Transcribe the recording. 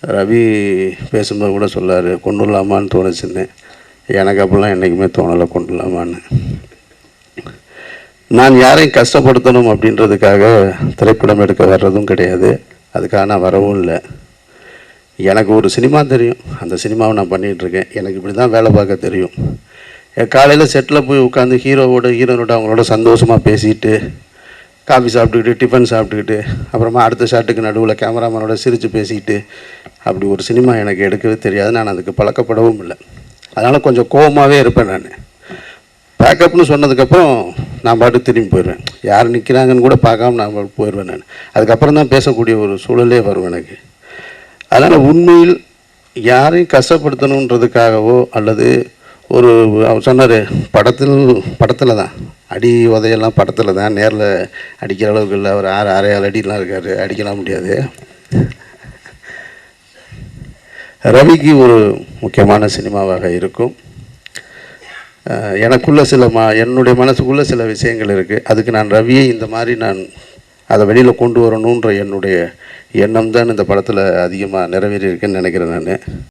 ரவி பேசும்போது கூட சொல்லார், கொண்டுடலாமான்னு தோணுச்சுன்னு. எனக்கு அப்படிலாம் என்றைக்குமே தோணலை கொண்டுடலாமான்னு. நான் யாரையும் கஷ்டப்படுத்தணும் அப்படின்றதுக்காக திரைப்படம் எடுக்க வர்றதும் கிடையாது, அதுக்காக நான் வரவும் இல்லை. எனக்கு ஒரு சினிமா தெரியும், அந்த சினிமாவை நான் பண்ணிகிட்ருக்கேன். எனக்கு இப்படி தான் வேலை பார்க்க தெரியும். காலையில் செட்டில் போய் உட்காந்து ஹீரோனோட அவங்களோட சந்தோஷமாக பேசிட்டு, காஃபி சாப்பிட்டுக்கிட்டு, டிஃபன் சாப்பிட்டுக்கிட்டு, அப்புறமா அடுத்த ஷாட்டுக்கு நடுவில் கேமராமேனோட சிரித்து பேசிக்கிட்டு, அப்படி ஒரு சினிமா எனக்கு எடுக்கவே தெரியாது. நான் அதுக்கு பழக்கப்படவும் இல்லை. அதனால் கொஞ்சம் கோபமாகவே இருப்பேன். நான் பேக்கப்னு சொன்னதுக்கப்புறம் நான் பாட்டு திரும்பி போயிடுவேன். யார் நிற்கிறாங்கன்னு கூட பார்க்காம நான் போயிடுவேன். நான் அதுக்கப்புறம் தான் பேசக்கூடிய ஒரு சூழலே வரும் எனக்கு. அதனால் உண்மையில் யாரையும் கஷ்டப்படுத்தணுன்றதுக்காகவோ அல்லது ஒரு அவர் சொன்னார், படத்தில் தான் அடி உதையெல்லாம் படத்தில் தான், நேரில் அடிக்கிற அளவுக்கு இல்லை. அவர் 6.5 அடிலாம் இருக்கார், அடிக்கலாம் முடியாது. ரவிக்கு ஒரு முக்கியமான சினிமாவாக இருக்கும். எனக்குள்ள என்னுடைய மனசுக்குள்ளே சில விஷயங்கள் இருக்குது. அதுக்கு நான் ரவியை இந்த மாதிரி நான் அதை வெளியில் கொண்டு வரணுன்ற என்னுடைய எண்ணம் தான் இந்த படத்தில் அதிகமாக நிறைவேறி இருக்குன்னு நினைக்கிறேன் நான்.